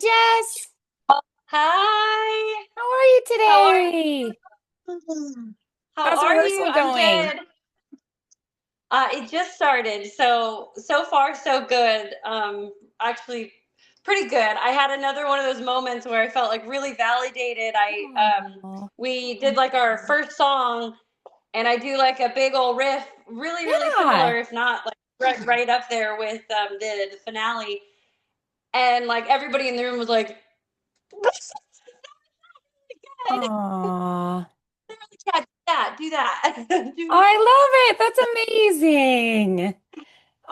Jess, Hi. how are you How are today? you? How How's are you? rehearsal I'm going? good. It just started, so far so good. Actually, pretty good. I had another one of those moments where I felt like really validated. Oh, We did like our first song, and I do like a big old riff, really yeah. similar, if not like right up there with the finale. And like everybody in the room was like, "This is good." Aw, Yeah, do that, do that. I love it. That's amazing.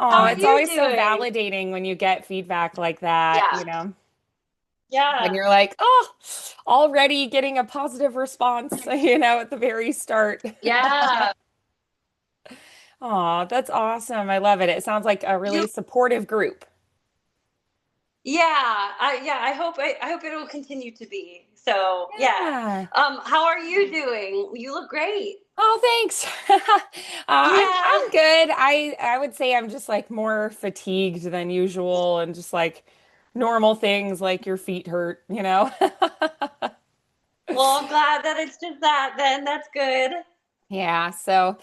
How Oh, are it's you always so doing? validating when you get feedback like that, Yeah. when Yeah. you're like, oh, already getting a positive response, at the very start. Yeah. Oh, that's awesome. I love it. It sounds like a You really supportive group. I hope it'll continue to be. So, yeah. Yeah. How are you doing? You look great. Oh, thanks. Yeah. I'm good. I would say I'm just like more fatigued than usual and just like normal things like your feet hurt. Well, I'm glad that it's just that then. That's good. Yeah, so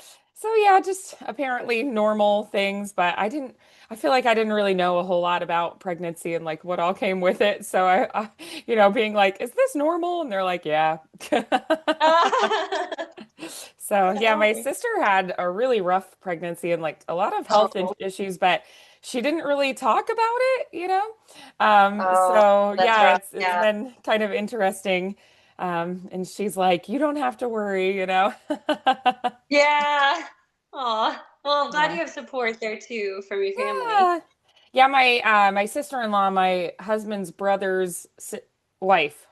yeah, just apparently normal things, but I feel like I didn't really know a whole lot about pregnancy and like what all came with it. So being like, is this normal? And they're like, yeah. Uh, So yeah, my sister had a really rough pregnancy and like a lot of health oh, issues, but she didn't really talk about it. oh, So that's yeah, right. it's Yeah. been kind of interesting. And she's like, you don't have to worry. Yeah. Oh, well, I'm glad Yeah. you have support there too from your family. Yeah. Yeah, my sister-in-law, my husband's brother's wife,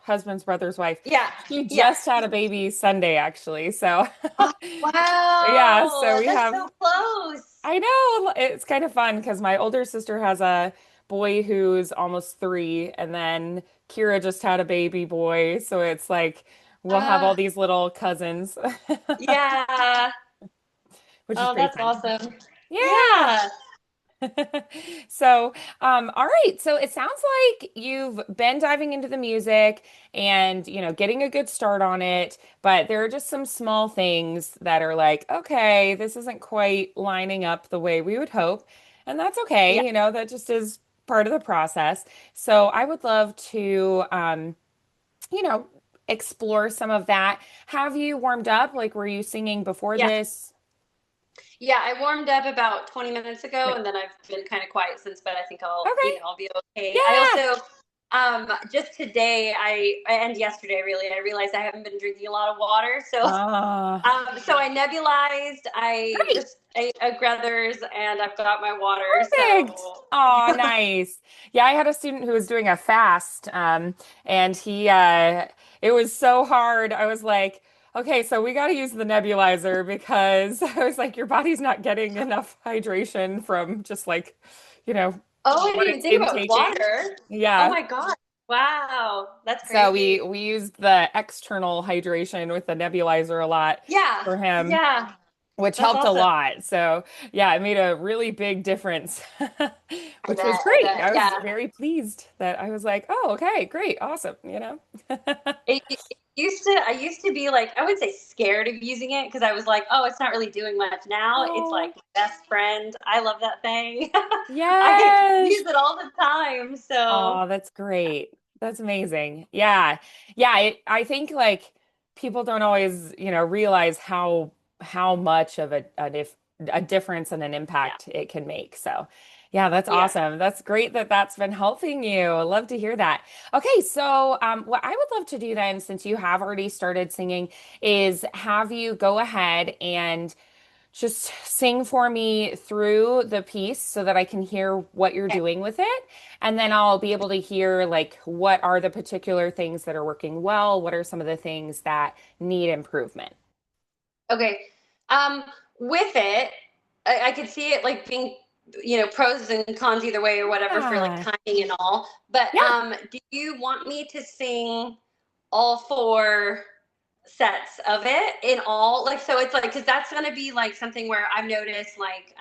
Yeah. she Yeah. just had a baby Sunday actually. So Oh, yeah, so wow. we That's have so close. I know it's kind of fun because my older sister has a boy who's almost 3, and then Kira just had a baby boy, so it's like we'll have all Uh, these little cousins, yeah. which is Oh, pretty that's fun. awesome. Yeah. Yeah. So, all right. So it sounds like you've been diving into the music and, getting a good start on it, but there are just some small things that are like, okay, this isn't quite lining up the way we would hope. And that's Yeah. okay. That just is part of the process. So I would love to, you know, explore some of that. Have you warmed up? Like, were you singing before Yeah. this? Yeah. I warmed up about 20 minutes ago Great. and then I've been kind of quiet since, but I think Okay. I'll be okay. I Yeah. also, just today, and yesterday really, I realized I haven't been drinking a lot of water. So I nebulized, I Great. just ate a Grethers and I've got my water. Perfect. So, Oh, nice. Yeah, I had a student who was doing a fast, and it was so hard. I was like, okay, so we got to use the nebulizer because I was like, your body's not getting enough hydration from just like, you know, oh, I didn't what even it's think about intaking. water. Oh Yeah. my God. Wow. That's So we crazy. we used the external hydration with the nebulizer a lot Yeah. for him, Yeah. which That's helped a awesome. lot. So, yeah, it made a really big difference, I which was bet. I great. bet. I was Yeah. very pleased that I was like, oh, okay, great, awesome. It I used to be like, I wouldn't say scared of using it because I was like, oh, it's not really doing much. Now it's Oh, like my best friend. I love that thing. I yes. use it all the time. So, Oh, that's great. That's amazing. Yeah. Yeah, I think like people don't always, realize how much of a difference and an yeah. impact it can make. So, yeah, that's Yeah. awesome. That's great that that's been helping you. I love to hear that. Okay, so what I would love to do then, since you have already started singing, is have you go ahead and just sing for me through the piece so that I can hear what you're Okay. doing with it. And then I'll be able to hear like what are the particular things that are working well, what are some of the things that need improvement. Okay. Um, with it, I could see it like being, pros and cons either way or whatever for like Yeah. timing and all. But Yeah. do you want me to sing all four sets of it in all? Like, so it's like, because that's going to be like something where I've noticed, like,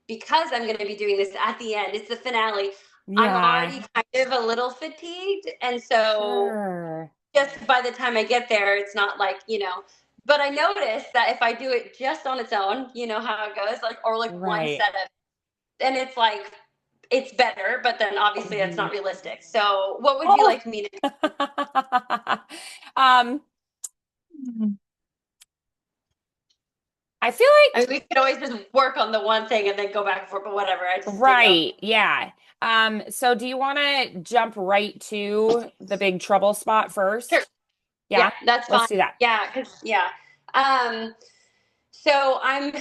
because I'm going to be doing this at the end, it's the finale. I'm Yeah. already kind of a little fatigued. And so Sure. just by the time I get there, it's not like, but I noticed that if I do it just on its own, you know how it goes, like, or like one Right. set of, and it's like, it's better, but then obviously that's Mhm. not realistic. So what would you Oh. like me to do? Um, I feel I mean, like we could always just work on the one thing and then go back and forth, but whatever. I just didn't know. right. Yeah. So do you want to jump right to the big trouble spot Sure. first? Yeah, Yeah. that's Let's fine. do that. Yeah, because yeah. Um, so I'm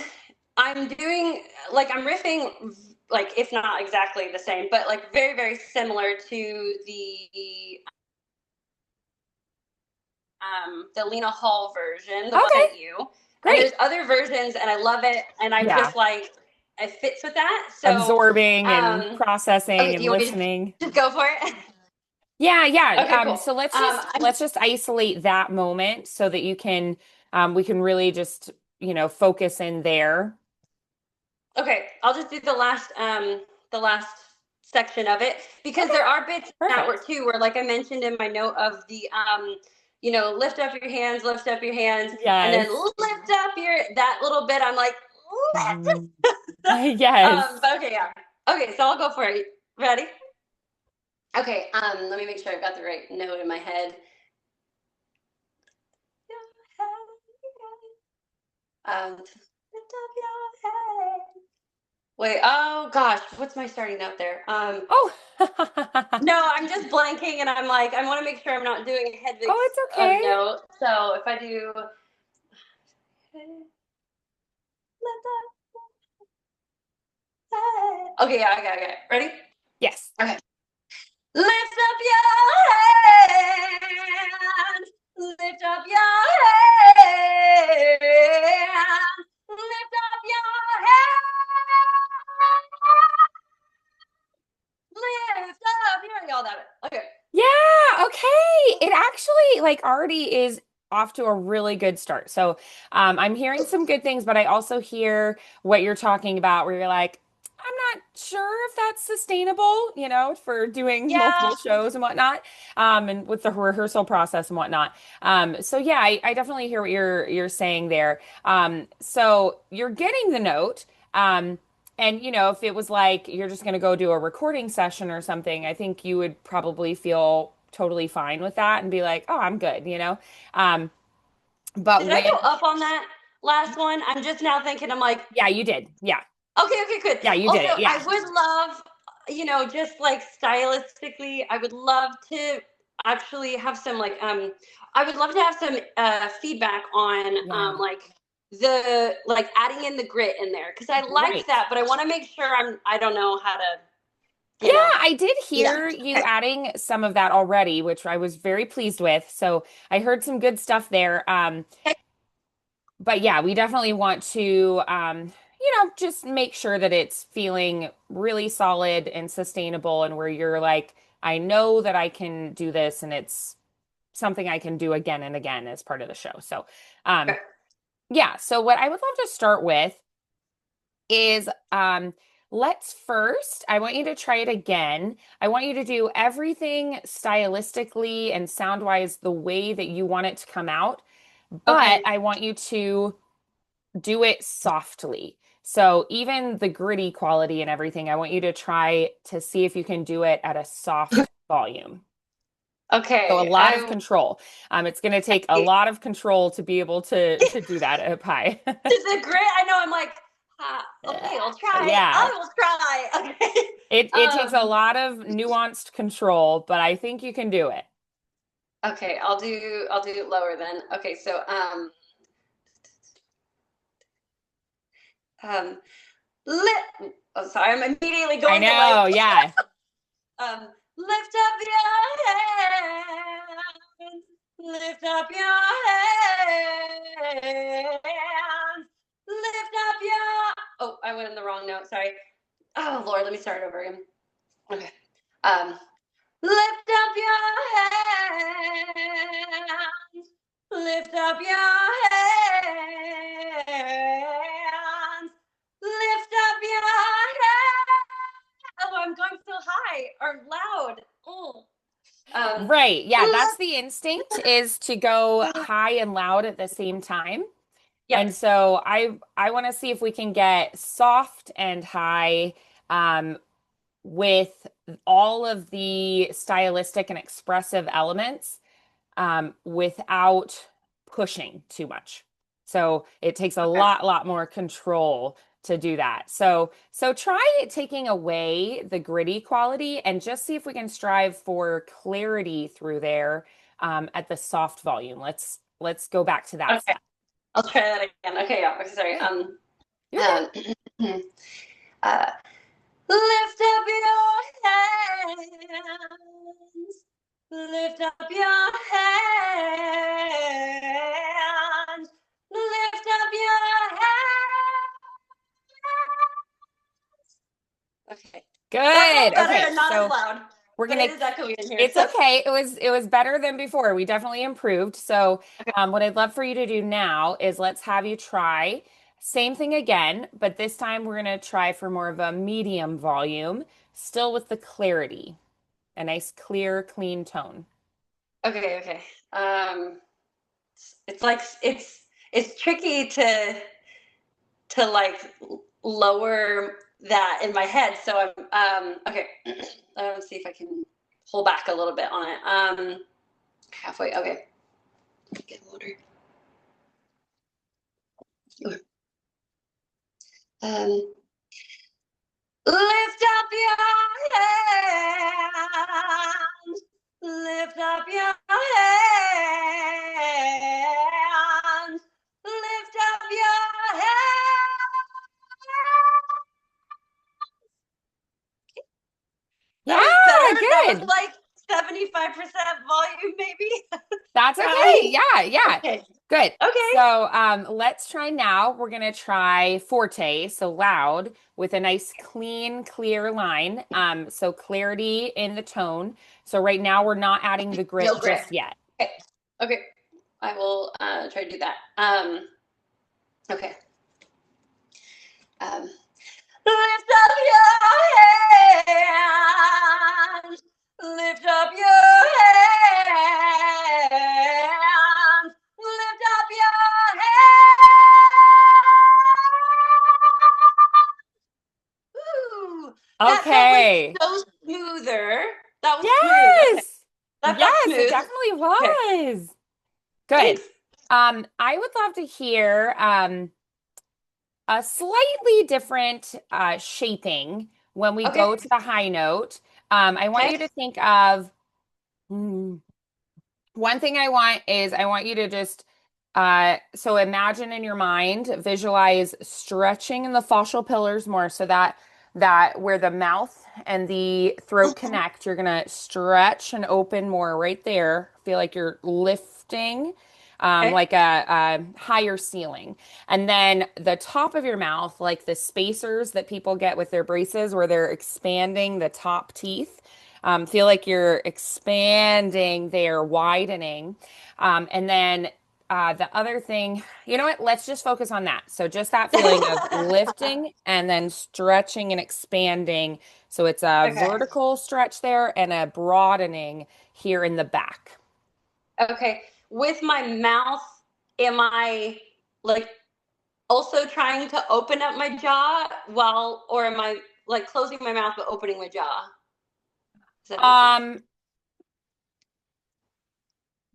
doing like I'm riffing like if not exactly the same, but like very very similar to the Lena Hall version, the one I Okay. sent you. And there's Great. other versions, and I love it, and I Yeah. just like it fits with that. So, Absorbing and processing okay, do and you want me to listening. just go for it? Yeah, yeah. Okay, cool. So let's just isolate that moment so that you can we can really just, focus in there. Okay, I'll just do the last section of it because Okay, there are bits that were perfect. too where like I mentioned in my note of the lift up your hands, and then Yes. lift up your that little bit. I'm like, Mhm. lift. Yes. But okay, yeah. Okay, so I'll go for it. Ready? Okay, let me make sure I've got the right note in my head. Lift up your head. Wait, oh gosh, what's my starting note there? Oh. No, I'm just blanking, and I'm like, I want to make sure I'm not doing a Oh, Hedwig's it's okay. note. So if I do, okay, yeah, okay, ready? Yes. Okay. Lift up your hands. Lift up your hands. Lift up your hands. Lift up your y'all have it. Okay. Yeah, okay. It actually like already is off to a really good start. So, I'm hearing some good things, but I also hear what you're talking about where you're like, I'm not sure if that's sustainable, for doing Yeah. multiple shows and whatnot, and with the rehearsal process and whatnot. So yeah, I definitely hear what you're saying there. So you're getting the note. And if it was like you're just going to go do a recording session or something, I think you would probably feel totally fine with that and be like, "Oh, I'm good." Um, but Did I when, go up on that last one? I'm just now thinking, I'm like, yeah, you did. Yeah. okay, good. Yeah, you did Also, it. I Yeah. would love, just like stylistically, I would love to actually have some I would love to have some feedback on Yeah. like the like adding in the grit in there because I like Right. that, but I want to make sure I don't know how to, Yeah, you know, I did yeah. hear you Okay. adding some of that already, which I was very pleased with. So I heard some good stuff there. But yeah, we definitely want to, just make sure that it's feeling really solid and sustainable and where you're like, I know that I can do this and it's something I can do again and again as part of the show. So, um, Okay. yeah. So what I would love to start with is, let's first, I want you to try it again. I want you to do everything stylistically and sound-wise the way that you want it to come out, but Okay. I want you to do it softly. So even the gritty quality and everything, I want you to try to see if you can do it at a soft volume. So a Okay. lot of control. It's going to take a I lot of control to be able to do that up high. the grit. I know. I'm like, okay, I'll try. Yeah. I will try. Okay. It takes a lot of nuanced control, but I think you can do it. Okay, I'll do it lower then. Okay, so um oh sorry, I'm immediately I going to like know, yeah. lift up your hands, lift up your hands, lift up your oh, I went in the wrong note, sorry. Oh Lord, let me start over again. Okay. Um Lift up your hands. Lift up your hands. Lift up your hands. Oh, I'm going so high. Right. Yeah, that's Lift. the instinct is to go high and loud at the same time. Yep. And so I want to see if we can get soft and high with all of the stylistic and expressive elements without pushing too much. So it takes a Okay. lot more control to do that. So try taking away the gritty quality and just see if we can strive for clarity through there at the soft volume. Let's go back to that Okay. step. I'll try that again. Okay. Yeah. Okay, sorry. Okay, you're good. Um, uh, Lift up your hands. Lift up your hands. Lift up your hands. Okay. That Good. felt better Okay, and not as so loud, we're but gonna it is echoey in here. it's So, okay. It was better than before. We definitely improved. So okay. what I'd love for you to do now is let's have you try same thing again, but this time we're gonna try for more of a medium volume, still with the clarity, a nice clear, clean tone. Okay. Okay. It's like it's tricky to lower that in my head. So I'm okay. Let's see if I can pull back a little bit on it. Halfway. Okay. Get water. Okay. Um, lift up your hands. Lift up your hands. Lift up your hands. Yeah, That was better. That was good. like 75% volume, maybe. That's okay. Probably. Yeah. Okay. Good. Okay. So let's try now. We're gonna try forte, so loud, with a nice clean, clear line. So clarity in the tone. So right now we're not adding the Real grit grit. just yet. Okay. Okay. I will try to do that. Okay. Um, lift up your hands. Lift up your hands. Lift up your hands. Ooh, that felt like Okay. so smoother. That was smooth. Okay. Yes. That felt Yes, it smooth. definitely Okay. was. Good. Thanks. I would love to hear a slightly different shaping when we Okay. go to the high note. I want Okay. you to think of hmm, one thing I want is I want you to just so imagine in your mind, visualize stretching in the fascial pillars more so that where the mouth and the throat connect, you're gonna stretch and open more right there. Feel like you're lifting Okay. like a higher ceiling. And then the top of your mouth, like the spacers that people get with their braces where they're expanding the top teeth. Feel like you're expanding there, widening. And then the other thing, you know what? Let's just focus on that. So just that feeling of lifting and then stretching and expanding. So it's a Okay. vertical stretch there and a broadening here in the back. Okay. With my mouth, am I like also trying to open up my jaw or am I like closing my mouth but opening my jaw? Does that make sense?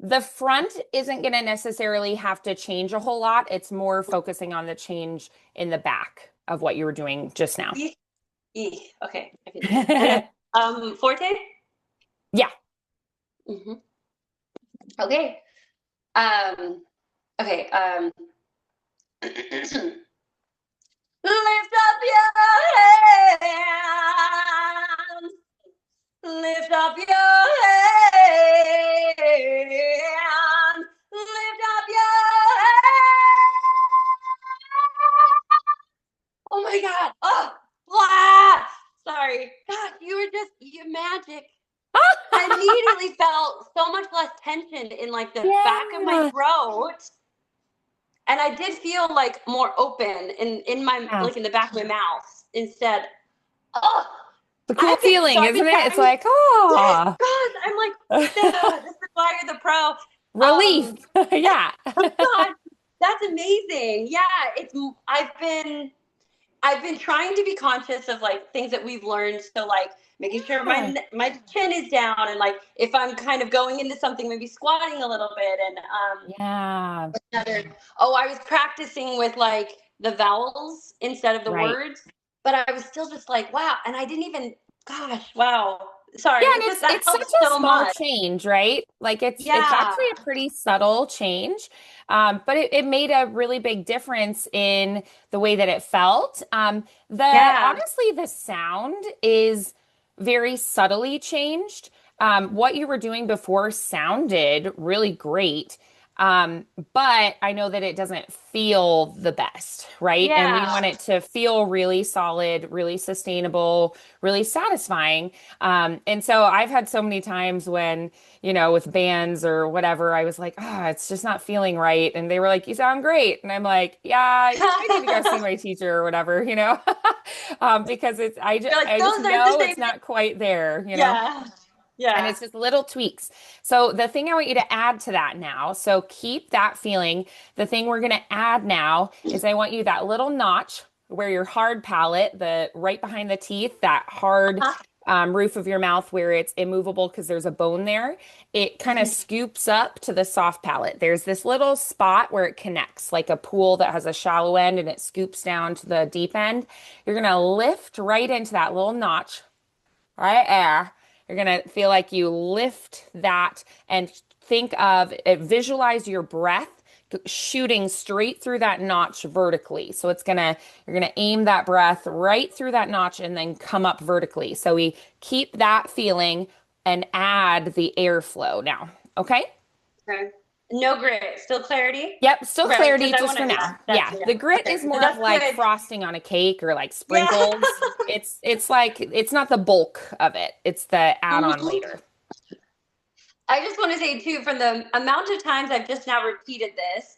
Um, the front isn't going to necessarily have to change a whole lot. It's more focusing on the change in the back of what you were doing just now. Okay. I feel that. And then forte? Yeah. Hmm. Okay. Um, okay. Lift up your hands. Lift up your hands. Lift up your hands. Oh my God. Oh, blah. Sorry. God, you were just you magic. I immediately felt so much less tension in like the back of my Yeah. throat. And I did feel like more open in my Yeah. like in the back of my mouth instead. Oh, It's a cool So feeling, I've been isn't it? It's trying. like, Yes, oh, God, I'm like, this is why you're the pro. relief. Yeah. Oh God, that's amazing. Yeah, it's I've been trying to be conscious of like things that we've learned. So like making sure Yeah. my chin is down, and like if I'm kind of going into something, maybe squatting a little bit. And Yeah. another, oh, I was practicing with like the vowels instead of the Right. words, but I was still just like, wow. And I didn't even, gosh, wow. Sorry, Yeah, it's and just that it's such helps a so small much. change, right? Like it's Yeah, actually a pretty subtle change, but it made a really big difference in the way that it felt. The yeah, honestly, the sound is very subtly changed. What you were doing before sounded really great. But I know that it doesn't feel the best, right? And we yeah. want it to feel really solid, really sustainable, really satisfying. And so I've had so many times when, with bands or whatever, I was like, it's just not feeling right. And they were like, you sound great. And I'm like, yeah, you might need to go see my teacher or whatever. Because You're like, I just those aren't the know same it's thing. not quite there. Yeah, And yeah. it's just little tweaks. So the thing I want you to add to that now, so keep that feeling. The thing we're going to add now is I want you that little notch where your hard palate, the right behind the teeth, that hard Huh? roof of your mouth where it's immovable because there's a bone there, it kind of scoops up to the soft palate. There's this little spot where it connects, like a pool that has a shallow end and it scoops down to the deep end. You're going to lift right into that little notch right there. You're gonna feel like you lift that and think of it, visualize your breath shooting straight through that notch vertically. So you're gonna aim that breath right through that notch and then come up vertically. So we keep that feeling and add the airflow now. Okay? Okay. No grit, still clarity, Yep, still right? clarity Because I just want for to. Yeah, now. that's Yeah, the grit okay. is more of That's like good. frosting on a cake or like Yeah. sprinkles. It's like it's not the bulk of it. It's the add-on Mhm. later. I just want to say too, from the amount of times I've just now repeated this,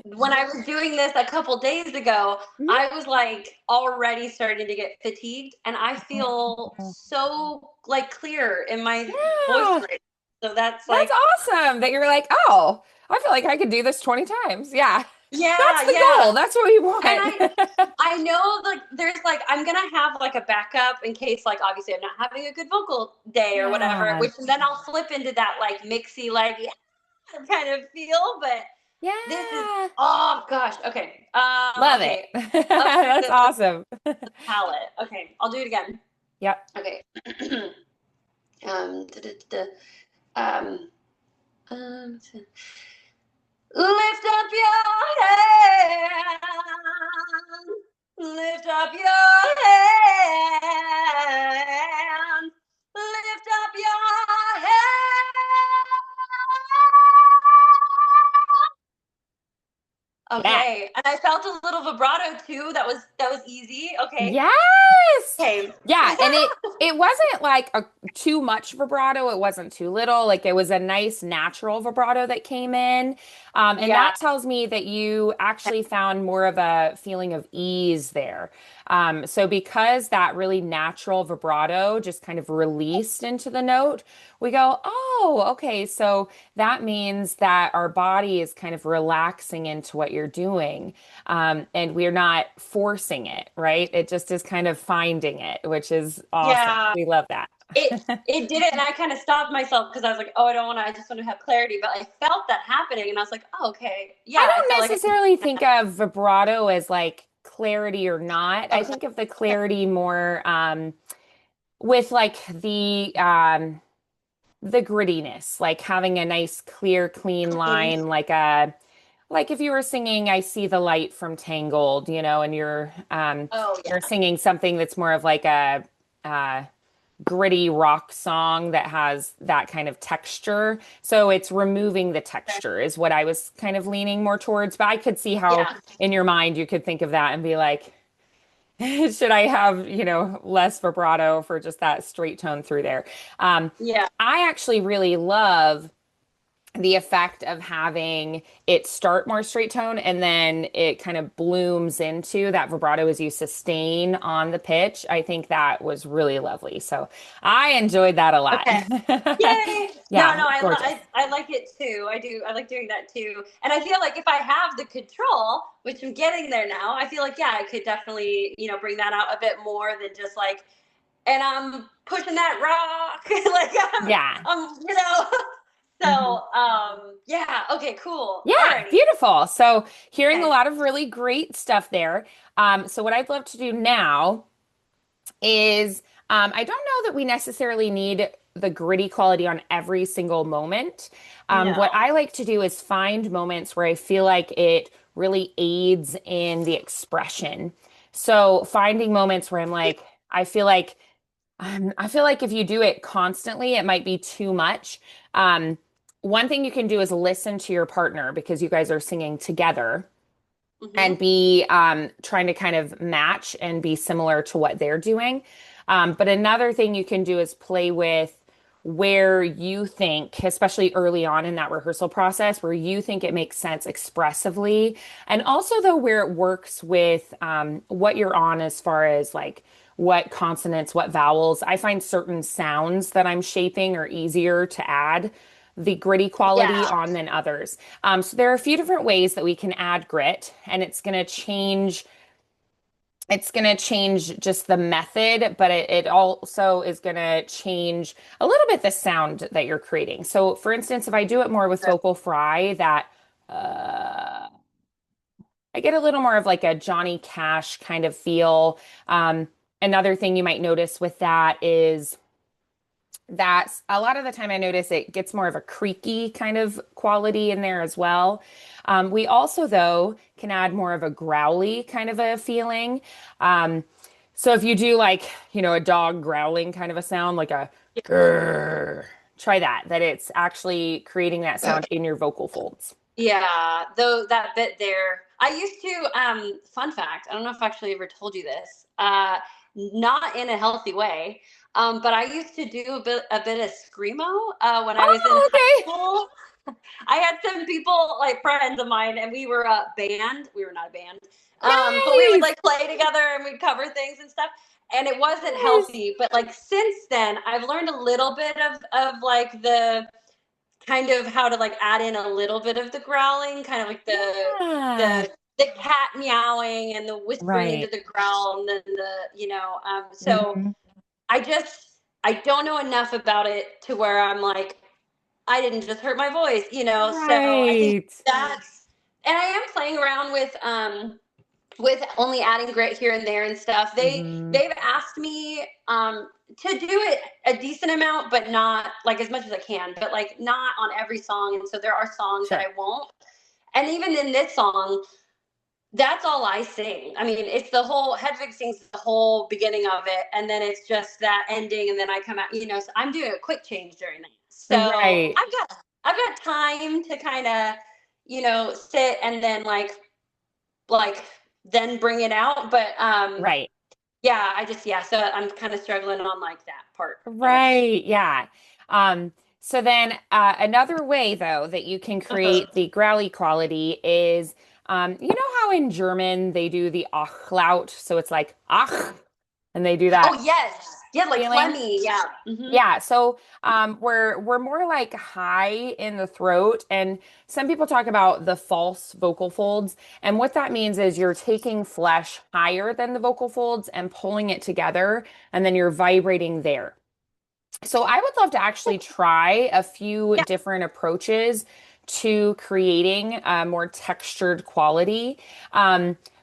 when I was doing this a couple days ago, Mhm. I was like already starting to get fatigued, and I feel Oh, so like clear in my voice yeah, right now. So that's that's like, awesome that you're like, oh, I feel like I could do this 20 times. Yeah, that's yeah, the goal. yeah. That's what we And want. I know like there's like I'm gonna have like a backup in case like obviously I'm not having a good vocal day or whatever, Yeah, which then I'll flip into that like mixy like yeah, kind of feel. But this is, yeah, oh gosh, okay. love it. Okay. Up through That's awesome. the palette. Okay, I'll do it again. Yep. Okay. Da, da, da, um, um, lift up your head. Lift up your head. Lift up your head. Yeah. Okay, and I felt a little vibrato too. That was easy. Okay. Yes. Okay. Yeah, and it wasn't like a too much vibrato. It wasn't too little. Like it was a nice natural vibrato that came in. And Yeah. that tells me that you actually found more of a feeling of ease there. So because that really natural vibrato just kind of released into the note, we go, oh, okay. So that means that our body is kind of relaxing into what you're doing. And we're not forcing it, right? It just is kind of finding it, which is awesome. Yeah. We love that. It did it, and I kind of stopped myself because I was like, oh, I don't want to. I just want to have clarity. But I felt that happening, and I was like, oh, okay, I yeah. I felt don't like necessarily think of vibrato as like clarity or not. I okay, think of the clarity more with like the grittiness, like having a nice, clear, clean clean. line, like if you were singing I See the Light from Tangled, and Oh you're yeah. singing something that's more of like a uh gritty rock song that has that kind of texture. So it's removing the Okay. texture is what I was kind of leaning more towards. But I could see how Yeah. in your mind you could think of that and be like, should I have, less vibrato for just that straight tone through there? Um, Yeah. I actually really love the effect of having it start more straight tone and then it kind of blooms into that vibrato as you sustain on the pitch. I think that was really lovely. So I enjoyed that a lot. Okay. Yay! No, Yeah, no, gorgeous. I like it too. I do. I like doing that too. And I feel like if I have the control, which I'm getting there now, I feel like yeah, I could definitely bring that out a bit more than just like, and I'm pushing that rock like Yeah. I'm. Mhm. So yeah. Okay. Cool. Yeah, Alrighty. beautiful. So hearing a Okay. lot of really great stuff there. So what I'd love to do now is I don't know that we necessarily need the gritty quality on every single moment. What No. I like to do is find moments where I feel like it really aids in the expression. So finding moments where I'm like, I feel like I feel like if you do it constantly, it might be too much. Um, one thing you can do is listen to your partner because you guys are singing together and Mm-hmm. be trying to kind of match and be similar to what they're doing. But another thing you can do is play with where you think, especially early on in that rehearsal process, where you think it makes sense expressively. And also, though, where it works with what you're on as far as like what consonants, what vowels. I find certain sounds that I'm shaping are easier to add the gritty quality Yeah. on than others. So there are a few different ways that we can add grit, and it's going to change. It's going to change just the method, but it also is going to change a little bit the sound that you're creating. So, for instance, if I do it more with vocal fry, that uh, I get a little more of like a Johnny Cash kind of feel. Um, Another thing you might notice with that is that's a lot of the time I notice it gets more of a creaky kind of quality in there as well. We also, though, can add more of a growly kind of a feeling. Um, so if you do like, a dog growling kind of a sound, like a grrr, try that it's actually creating that sound in your vocal folds. Yeah, though that bit there, I used to. Fun fact: I don't know if I actually ever told you this. Not in a healthy way, but I used to do a bit of screamo when I was in Oh, high okay. school. I had some people, like friends of mine, and we were a band. We were not a band, but we would Nice. like play together and we'd cover things and stuff. And it wasn't Nice. healthy, but like since then, I've learned a little bit of like the kind of how to like add in a little bit of the growling, kind of like Yeah. the cat meowing and the whispering into Right. the growl and then so Mhm. I don't know enough about it to where I'm like I didn't just hurt my voice. So I think Right. that's and I am playing around with only adding grit here and there and stuff. Hmm. They've asked me to do it a decent amount, but not like as much as I can, but like not on every song. And so there are songs that I Sure. won't. And even in this song, that's all I sing. I mean, it's the whole Hedwig sings the whole beginning of it, and then it's just that ending, and then I come out. So I'm doing a quick change during that. So Right. I've got time to kind of sit and then like then bring it out. But Right. yeah, yeah. So I'm kind of struggling on like that part, I guess. Right. Yeah. So then another way though that you can Uh-huh. create the growly quality is you know how in German they do the Achlaut, so it's like ach, and they do that Oh yes, yeah, like feeling. phlegmy. Yeah. Hmm. Yeah, so we're more like high in the throat, and some people talk about the false vocal folds, and what that means is you're taking flesh higher than the vocal folds and pulling it together, and then you're vibrating there. So I would love to actually try a few Yeah. different approaches to creating a more textured quality.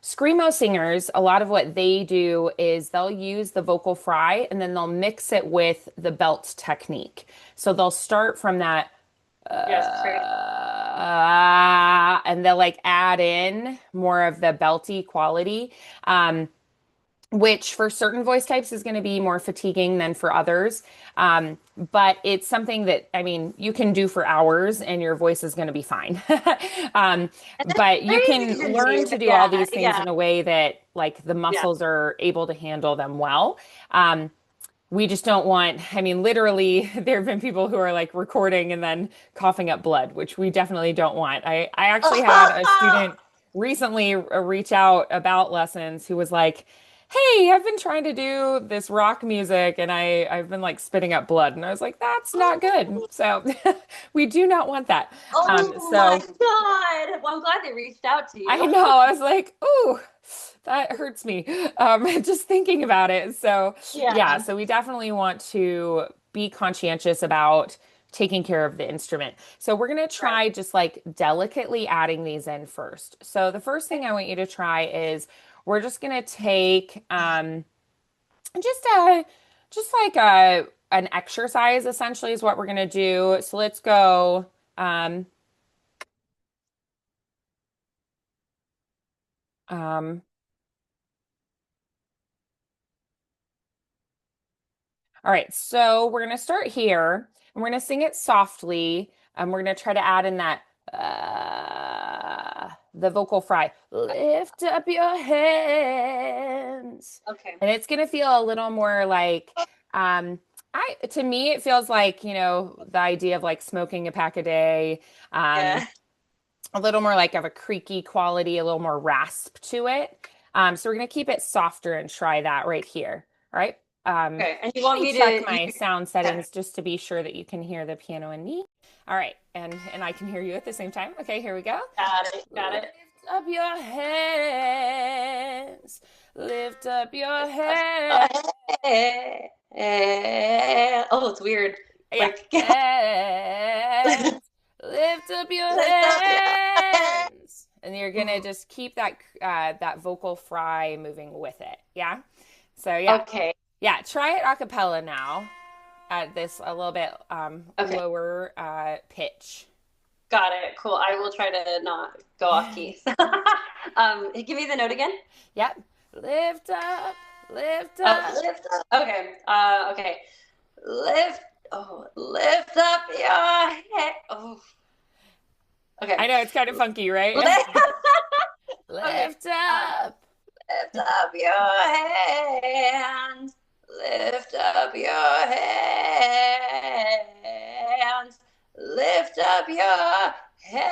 Screamo singers, a lot of what they do is they'll use the vocal fry and then they'll mix it with the belt technique. So they'll start from that Yes. Right. and they'll like add in more of the belty quality. Which for certain voice types is going to be more fatiguing than for others. But it's something that, I mean, you can do for hours and your voice is going to be fine. um, And that's but you crazy can to learn me. to do all Yeah. these things Yeah. in a way that like the Yeah. muscles are able to handle them well. Um, we just don't want, I mean, literally, there have been people who are like recording and then coughing up blood, which we definitely don't want. I actually had a student recently reach out about lessons who was like, "Hey, I've been trying to do this rock music and I've been like spitting up blood." And I was like, "That's not good." So we do not want that. Oh my So God. Well, I'm glad they reached out to I you. know. I was like, ooh, that hurts me. Just thinking about it. So, yeah, Yeah. so we definitely want to be conscientious about taking care of the instrument. So, we're going to Right. try just like delicately adding these in first. So, the first thing I want you to try is we're just going to take just a just like an exercise essentially is what we're going to do. So, let's go um um All right, so we're gonna start here and we're gonna sing it softly. And we're gonna try to add in that the vocal fry. Lift up your hands. Okay. And it's gonna feel a little more like I to me it feels like, the idea of like smoking a pack a day. Um, Yeah. a little more like of a creaky quality, a little more rasp to it. So we're gonna keep it softer and try that right here. All right. Okay. And you want Let me me check to my use, sound okay. settings just to be sure that you can hear the piano and me. All right, and I can hear you at the same time. Okay, here we go. Got it. Got Lift it. up your hands. Lift up your hands. Oh, it's weird. Yeah. Like, Hands. Lift up your lift up your head. hands. And you're gonna just keep that vocal fry moving with it. Yeah. So yeah. Okay. Yeah, try it a cappella now at this a little bit Okay. lower pitch. Got it. Cool. I will try to not go off key. Give me the note again. Yep. Lift up, lift up. Lift up. Okay. Okay. Lift. Oh, lift up your head. Oh. Okay. I know it's kind of funky, right? Lift. Okay. Lift up. Lift up your hands. Lift up your hands. Lift up your hands.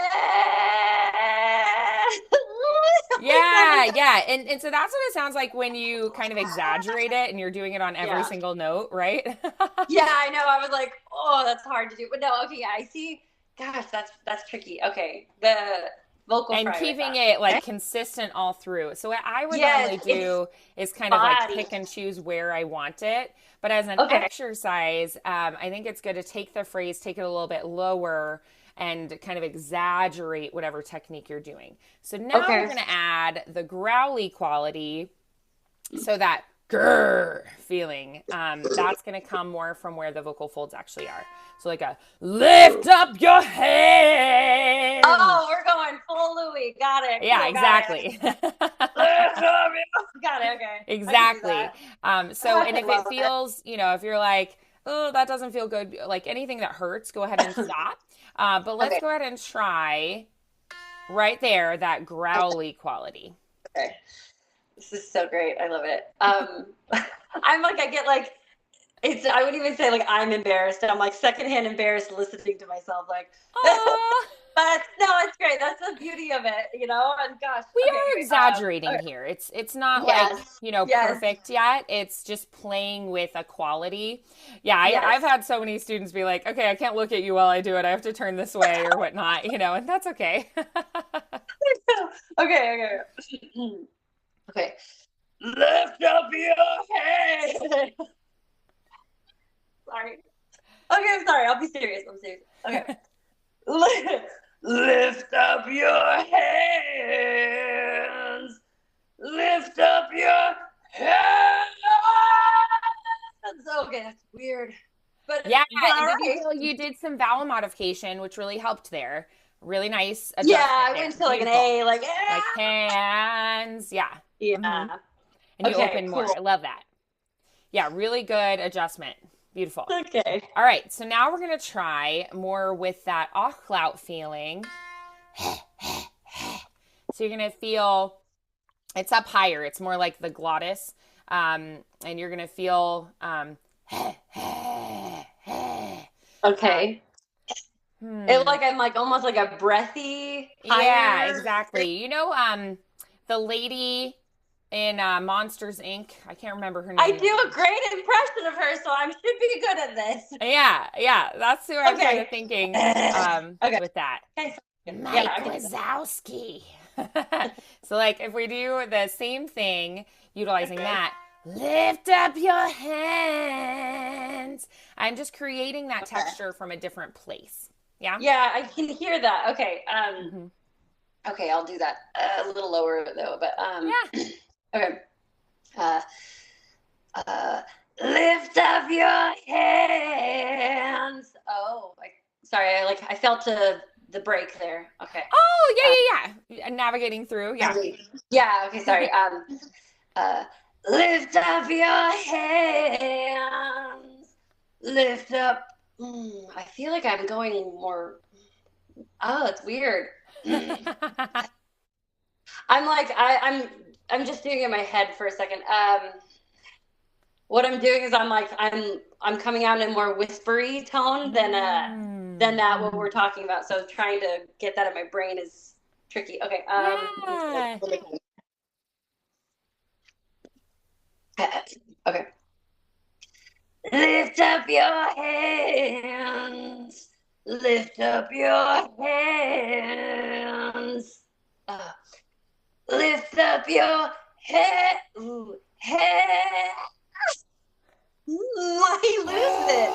Yeah, yeah. And so that's what it sounds like when you kind of exaggerate it and you're doing it on every Yeah. single note, right? Yeah, I know. I was like, oh, that's hard to do. But no, okay, yeah, I see. Gosh, that's tricky. Okay. The vocal And fry right keeping back. it like Okay. consistent all through. So what I would Yes, normally it's do is kind of like body. pick and choose where I want it. But as an Okay. exercise, I think it's good to take the phrase, take it a little bit lower, and kind of exaggerate whatever technique you're doing. So now we're Okay. going to add the growly quality. So that grrr feeling, that's going to come more from where the vocal folds actually are. So like a lift up your Oh, hands. we're going full Louis. Got it. Yeah, Cool. Got it. exactly. Got it. Okay. I can do Exactly. that. And I if it love it. feels, if you're like, oh, that doesn't feel good, like anything that hurts, go ahead and stop. But let's Okay. go ahead and try right there that growly quality. Okay. This is so great. I love it. I'm like, I get like, I would even say like, I'm embarrassed. I'm like secondhand embarrassed listening to myself. Like, Oh, but no, it's great. That's the beauty of it, And gosh, we okay, are okay. exaggerating Okay. here. It's not like, Yes. Yes. perfect yet. It's just playing with a quality. Yeah, I've Yes. had so many students be like, okay, I can't look at you while I do it. I have to turn this way or whatnot, and that's okay. Okay. Okay. Okay. Lift up your head. Sorry. Okay, I'm sorry. I'll be serious. I'm serious. Okay. Lift up your hands. Lift up your hands. Okay, that's weird. Yeah, But all and did you right. feel you did some vowel modification, which really helped there? Really nice Yeah, adjustment I there. went to like an Beautiful. A, like Like hands. Yeah. hmm yeah. And you Okay, open more. cool. I love that. Yeah, really good adjustment. Beautiful. Okay. All right, so now we're going to try more with that Achlaut feeling. So you're going to feel it's up higher. It's more like the glottis. And you're going to feel Okay. It Hmm. like I'm like almost like a breathy, Yeah, higher. exactly. The lady in Monsters Inc. I can't remember her I name. do a great impression of her, so I should be good at this. Yeah, yeah, that's who I'm kind of Okay. thinking Okay. with that. Okay. Yeah, Mike I can do that. Wazowski. So, like, if we do the same thing, utilizing Okay. that, lift up your hands. I'm just creating that Okay. texture from a different place. Yeah? Yeah, I can hear that. Okay. Hmm. Okay, I'll do that a little lower though. But Yeah. okay. Uh, uh, lift up your hands. Oh, sorry. I felt the break there. Okay. Oh, Uh, yeah, yeah, yeah. Navigating through. Yeah. yeah. Okay. Sorry. Uh, lift up your hands. Lift up. I feel like I'm going more. Oh, it's weird. I'm like I'm just doing it in my head for a second. What I'm doing is I'm coming out in a more whispery tone than Mm. that what we're talking about. So trying to get that in my brain is tricky. Okay. Yeah. Okay. Lift up your hands. Lift up your hands. Uh, lift up your head. Ooh, head. I lose it.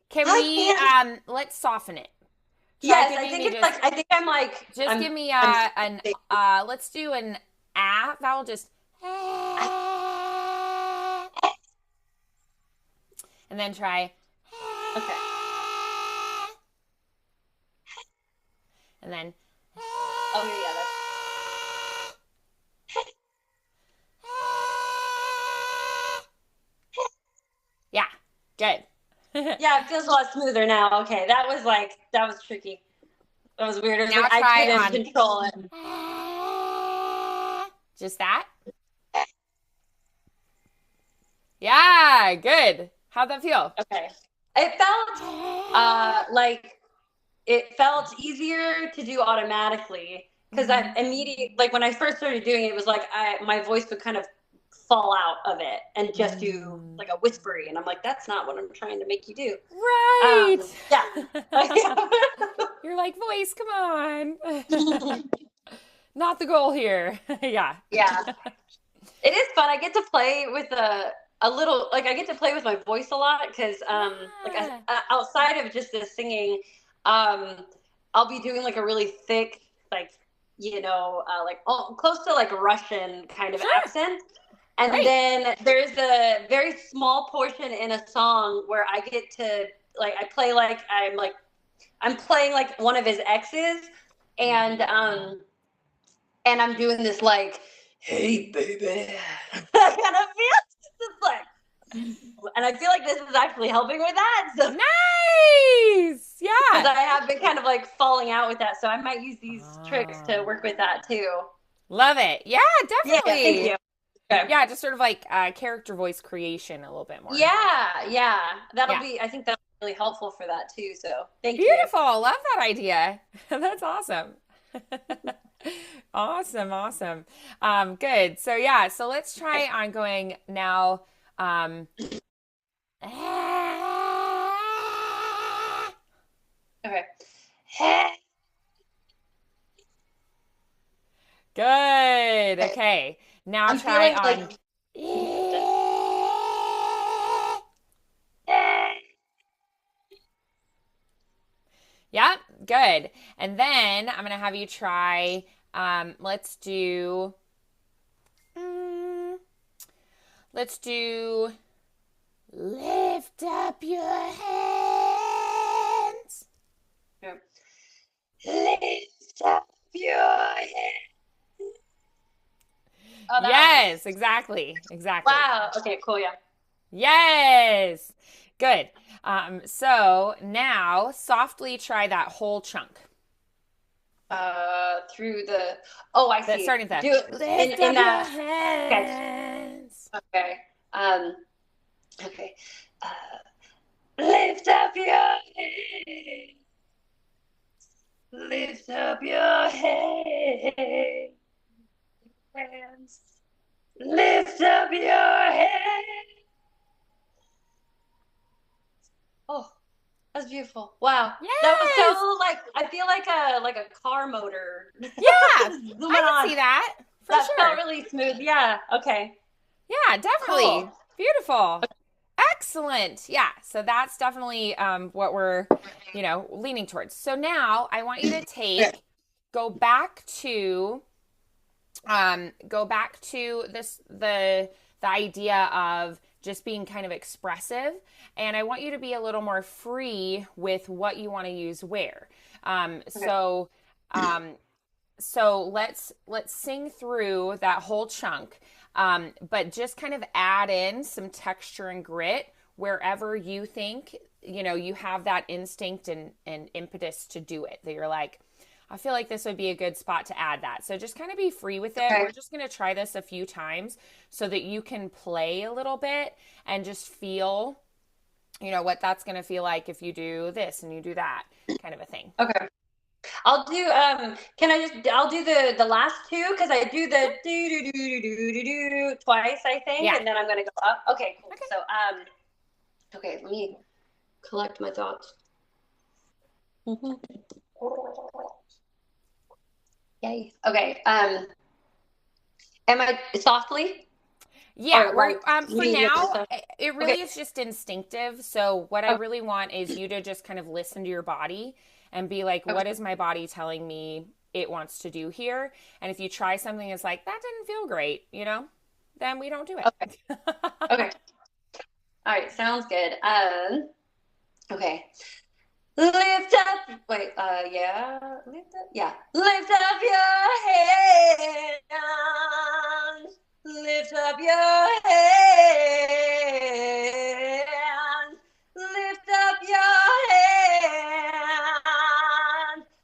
Can I we can't. let's soften it. Try Yes, I giving think me it's like just I think I'm like just give me I'm an let's do an vowel just and then try okay. and then Oh yeah, that's yeah, good. yeah. It feels a lot smoother now. Okay, that was tricky. That was weird. It was Now like I try couldn't on control it. just that. Yeah, good. How'd that feel? Okay, it felt like it felt easier to do automatically because I Mhm. immediately like when I first started doing it, it was like my voice would kind of fall out of it and just do Mm. like a whispery, and I'm like, that's not what I'm trying to make you do. Right. Yeah. You're like, voice, come on. Not the goal here. Yeah. Yeah. It is fun. I get to play with a little like I get to play with my voice a lot because Yeah. outside of just the singing, um I'll be doing like a really thick like close to like Russian kind of Sure. accent. And Great. then there's a very small portion in a song where I get to like I play like I'm playing like one of his exes, and I'm doing this like, hey baby, kind of feel. It's like, and I feel like this is actually helping with that. So Nice. because Yeah. I have been kind of like falling out with that, so I might use these tricks to Oh, work with that too. love it. Yeah, Yeah, thank definitely. you. Okay. Yeah, just sort of like character voice creation a little bit more. Yeah, yeah, that'll Yeah. be. I think that'll be really helpful for that too. So thank you. Beautiful. Love that idea. That's awesome. Awesome, awesome. Good. So yeah, so let's try Okay. on going now. Okay. Good. Okay. Okay. Now I'm try feeling on. like. Yep, good. And then I'm gonna have you try. Let's do. mm, let's do. Lift up your hands. Lift up your head. Oh, that was nice. Yes, exactly, exactly. Wow. Okay, cool. Yeah. Yes, good. So now softly try that whole chunk. Through the. Oh, I That see. starting with Do the it lift in up your that. Okay. hands. happens. Okay. Um, okay. Lift up your head. Lift up your head. Hands. Lift up your head. Oh, that's beautiful. Wow. That was Yes. so like I feel like a car motor Yeah, zooming I can on. see that for That felt sure. really smooth. Yeah. Okay. Yeah, Cool. definitely. Beautiful. Excellent. Yeah. So that's definitely what we're, leaning towards. So now I want you to Okay. go back to, this, the idea of just being kind of expressive. And I want you to be a little more free with what you want to use where. Um, Okay. so, um, so let's sing through that whole chunk, but just kind of add in some texture and grit wherever you think you have that instinct and impetus to do it. That you're like, I feel like this would be a good spot to add that. So just kind of be free with it. Okay. We're just going to try this a few times so that you can play a little bit and just feel, what that's going to feel like if you do this and you do that kind of a thing. Okay. I'll do can I just I'll do the last two because I do the do do do do do do do twice I think Yeah. and then I'm gonna go up. Okay, cool. Okay. So okay, let me collect my thoughts. Mhm. Yay. Okay. Am I softly Yeah, or we're like for medium or now stuff? it Okay. really is just instinctive. So what I Okay. really want is you to just kind of listen to your body and be like, what Okay. is my body telling me it wants to do here? And if you try something that's like that didn't feel great, then we don't do Okay. it. Okay. All right. Sounds good. Okay. Lift up. Wait. Yeah. Lift up. Yeah. Lift up your head. Lift up your head. Lift up your head.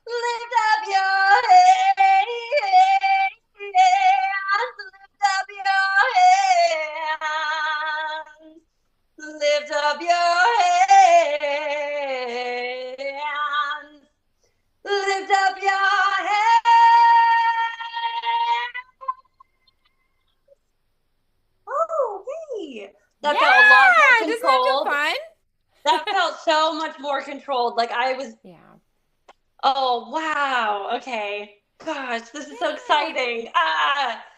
Lift up your head. Lift up your head. Lift up your hands. Lift up your hands. Oh, hey. That felt a lot more Yeah, doesn't that feel controlled. fun? That felt so much more controlled. Like I was, Yeah. oh, wow. Okay. Gosh, this is so Yeah. exciting.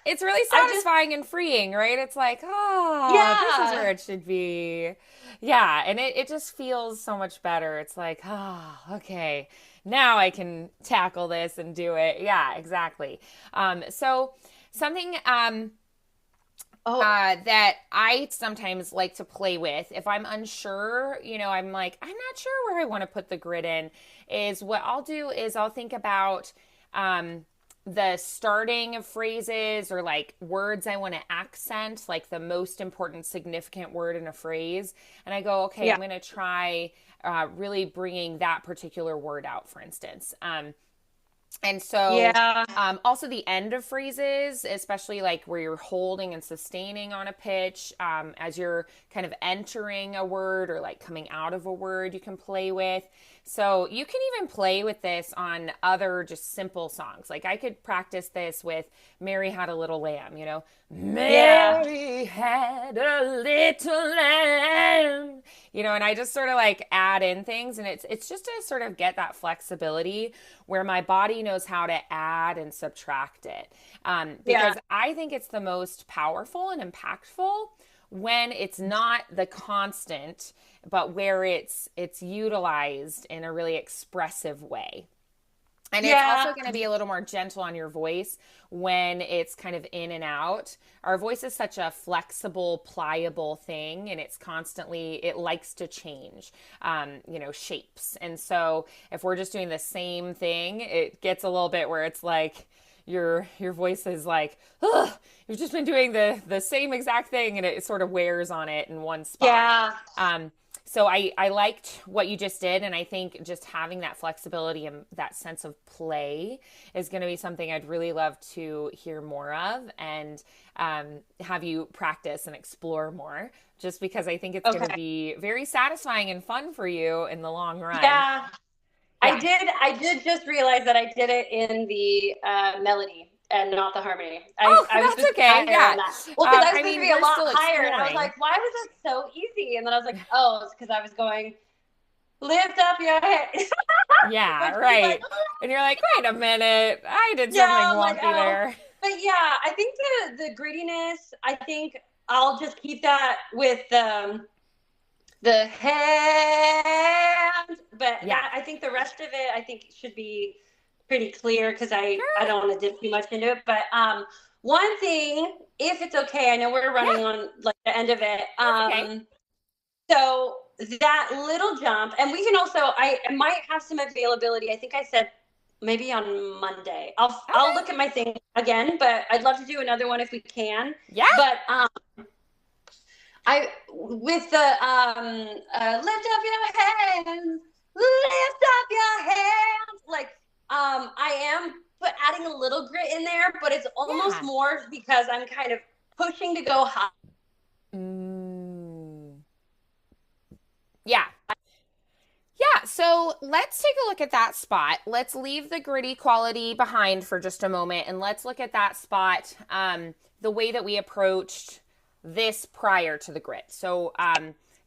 It's really I just, satisfying and freeing, right? It's like, oh, this is where yeah. it should be. Yeah, and it just feels so much better. It's like, oh, okay, now I can tackle this and do it. Yeah, exactly. So something Oh, that I sometimes like to play with if I'm unsure, I'm like, I'm not sure where I want to put the grid in, is what I'll do is I'll think about the starting of phrases or like words I want to accent, like the most important, significant word in a phrase. And I go, okay, yeah. I'm going to try really bringing that particular word out, for instance. And so, Yeah. also the end of phrases, especially like where you're holding and sustaining on a pitch, as you're kind of entering a word or like coming out of a word, you can play with. So you can even play with this on other just simple songs. Like I could practice this with Mary Had a Little Lamb, Yeah. Mary had a little lamb, and I just sort of like add in things, and it's just to sort of get that flexibility where my body knows how to add and subtract it. Yeah. Because I think it's the most powerful and impactful when it's not the constant, but where it's utilized in a really expressive way. And it's Yeah. also going to be a little more gentle on your voice when it's kind of in and out. Our voice is such a flexible, pliable thing, and it likes to change, shapes. And so if we're just doing the same thing, it gets a little bit where it's like, your voice is like, ugh, you've just been doing the same exact thing, and it sort of wears on it in one spot. Yeah. Um, So I liked what you just did, and I think just having that flexibility and that sense of play is going to be something I'd really love to hear more of, and have you practice and explore more, just because I think it's going to Okay. be very satisfying and fun for you in the long run. Yeah, Yeah. I did just realize that I did it in the melody and not the harmony. Oh, I was that's supposed to be okay. higher Yeah. on that. Well, because I was I supposed to mean, be a we're lot still higher, and I was exploring. like, why was it so easy? And then I was like, oh, it's because I was going lift up your head, Yeah, which was like, right. And you're like, wait a minute, I did something yeah, I'm like, wonky oh. there. But yeah, I think the grittiness. I think I'll just keep that with the hand, but Yeah. that I think the rest of it I think should be pretty clear because I Sure. don't want to dip too much into it. But one thing, if it's okay, I know we're running Yeah, on like the end of it. that's okay. So that little jump, and we can also I might have some availability. I think I said maybe on Monday. I'll Okay. look at my thing again, but I'd love to do another one if we can. Yeah. But I with the lift up your hands, lift up your hands. Like I am but adding a little grit in there, but it's almost Yeah. more because I'm kind of pushing to go high. Mm. Yeah. Yeah, so let's take a look at that spot. Let's leave the gritty quality behind for just a moment, and let's look at that spot, the way that we approached this prior to the grit. So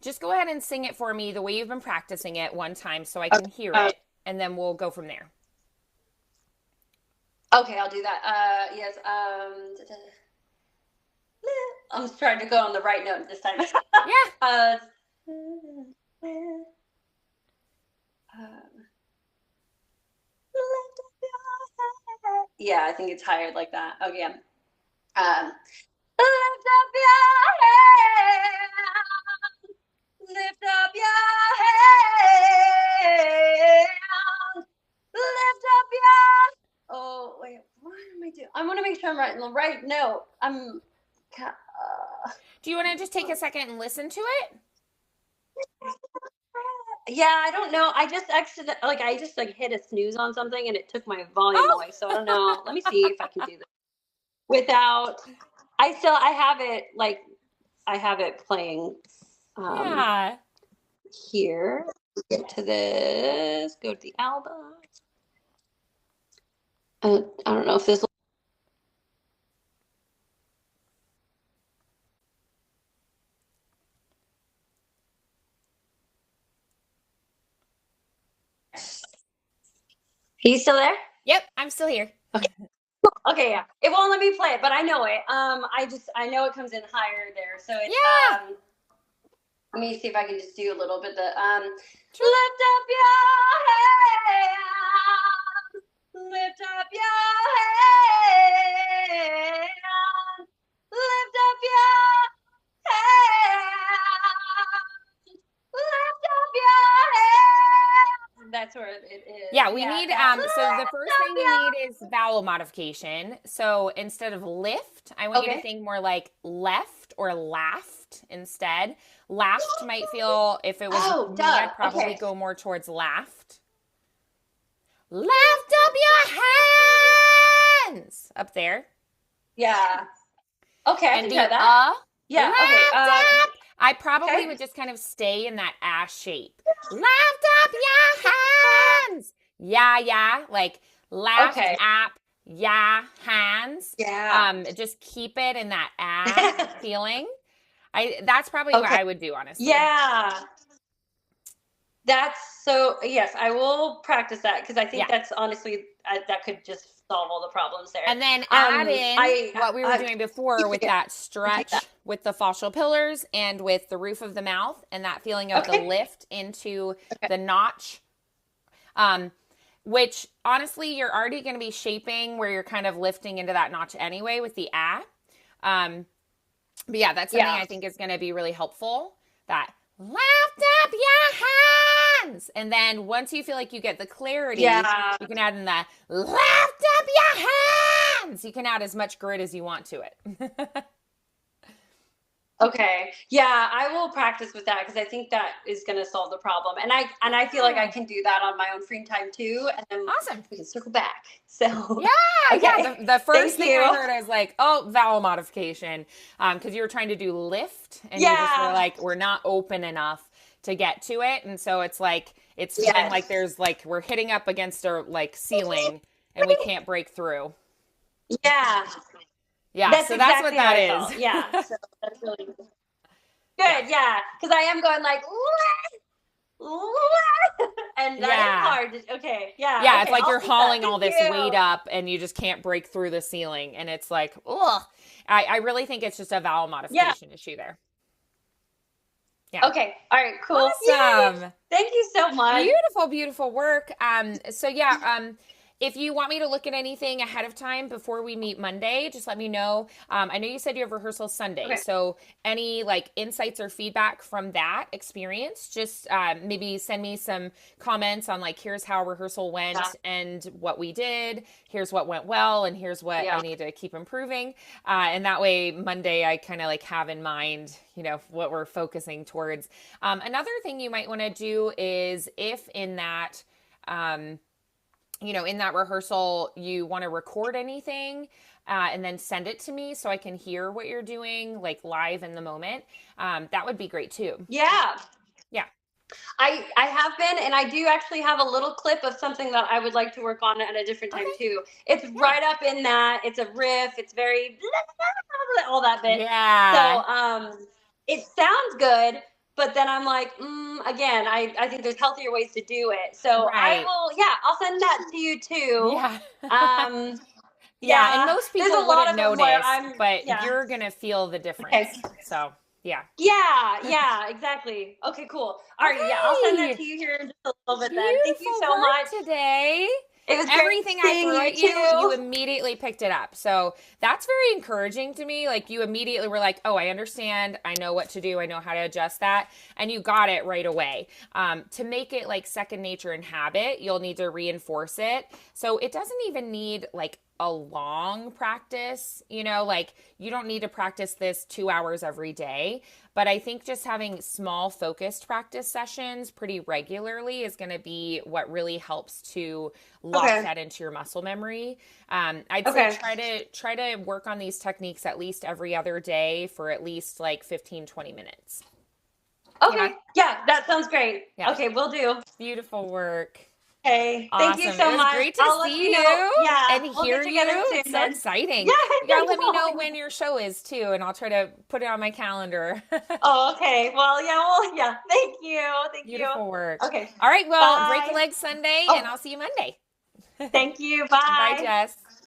just go ahead and sing it for me the way you've been practicing it one time so I can hear Um, it, and then we'll go from there. okay, I'll do that. Yes. I'm trying to go on the right note this time. Yeah. uh, yeah, I think it's higher like that. Okay. Lift up your head. Lift up your head. Lift up your. Oh wait, what am I doing? I want to make sure I'm right in the right note. Do you want to just take a second and listen to it? Yeah, I don't know. I just I just like hit a snooze on something and it took my volume Oh, away. So I don't know. Let me see if I can do this without. I have it like I have it playing um yeah. here. Get to this. Go to the album. I don't know if this. He's still there? Yep, I'm still here. Okay. Okay, yeah. It won't let me play it, but I know it. I know it comes in higher there. So it's Yeah, let me see if I can just do a little bit the sure. lift up your head. Lift up your head. Lift up your head. Lift up your head. That's where it is. Yeah, we Yeah, need that. so the Lift first up thing you need is vowel modification. So instead of lift, I want your. you to Okay. think more like left or laughed instead. Laughed might feel, if it was Oh, me, duh. I'd probably Okay. go more towards laughed. Lift up your hands up there. Yeah. Okay, I And can the try that. Yeah. Okay. lift up. I probably Okay. would just kind of stay in that ass shape. Lift up your hands. Yeah, yeah. Like left Okay. app, yeah, hands. Yeah. Just keep it in that feeling. That's probably what Okay. I would do, honestly. Yeah. That's so. Yes, I will practice that because I think Yeah. that's honestly that could just solve all the problems there. And then add in I what we were doing before with yeah, that I take that. stretch with the fascial pillars and with the roof of the mouth and that feeling of the Okay. lift into Okay. the notch. Um, which honestly, you're already going to be shaping where you're kind of lifting into that notch anyway with the ah. But yeah, that's something Yeah. I think is going to be really helpful. That lift up your hands. And then once you feel like you get the clarity, Yeah. you can add in the lift up your hands. You can add as much grit as you want to it. Okay. Yeah, I will practice with that because I think that is going to solve the problem. And I feel like I Yeah. can do that on my own free time too, and then Awesome. we can circle back. So, Yeah, yeah. okay. The first Thank thing I you. heard, I was like, oh, vowel modification. Because you were trying to do lift and you just were Yeah. like, we're not open enough to get to it. And so it's like it's feeling like Yes. there's like we're hitting up against a like ceiling and we can't break through. Yeah. Yeah, That's so that's what exactly how that I is. felt. Yeah. So that's really good. Yeah. Yeah. Because I am going like, and that is Yeah. hard. Okay. Yeah. Yeah, it's Okay. like I'll you're take that. hauling all Thank this weight you. up and you just can't break through the ceiling. And it's like, ugh. I really think it's just a vowel Yeah. modification issue there. Yeah. Okay. All right. Cool. Yay. Awesome. Thank you so much. Beautiful, beautiful work. So yeah, if you want me to look at anything ahead of time before we meet Monday, just let me know. I know you said you have rehearsal Sunday, Okay. so any like insights or feedback from that experience, just maybe send me some comments on like here's how rehearsal Yeah. went and what we did. Here's what went well, and here's what I Yeah. need to keep improving. And that way, Monday I kind of like have in mind, what we're focusing towards. Another thing you might want to do is if in that. In that rehearsal, you want to record anything and then send it to me so I can hear what you're doing, like live in the moment. That would be great too. Yeah. Yeah. I have been, and I do actually have a little clip of something that I would like to work on at a different time Okay. too. It's Yeah. right up in that. It's a riff. It's very all that bit. So Yeah. it sounds good, but then I'm like, again, I think there's healthier ways to do it. So I Right. will, yeah, I'll send that to you too. Yeah. Um, Yeah. And yeah, most there's a people lot wouldn't of them where notice, I'm, but yeah, you're going to feel the okay. difference. So, yeah. Yeah, yeah, exactly. Okay, cool. All right, yeah, I'll send that Okay. to you here in just a little bit then. Thank you Beautiful so work much. today. It was great Everything I seeing threw you at you, you too. immediately picked it up. So that's very encouraging to me. Like you immediately were like, oh, I understand. I know what to do. I know how to adjust that. And you got it right away. To make it like second nature and habit, you'll need to reinforce it. So it doesn't even need like a long practice, like you don't need to practice this 2 hours every day. But I think just having small focused practice sessions pretty regularly is going to be what really helps to lock Okay. that into your muscle memory. I'd say Okay. try to work on these techniques at least every other day for at least like 15-20 minutes. Yeah. Okay. Yeah, that sounds great. Yeah. Okay, we'll do. Beautiful work. Okay. Thank you Awesome. It so was much. great to I'll let you see know. you Yeah, and we'll hear get together you. soon It's so then. exciting. Yeah, You gotta let me I know know. when your show is too, and I'll try to put it on my calendar. Oh, okay. Well, yeah. Thank you. Thank you. Beautiful work. Okay. All right, well, break a Bye. leg Sunday, and Oh, I'll see you Monday. thank you. Bye, Bye. Jess.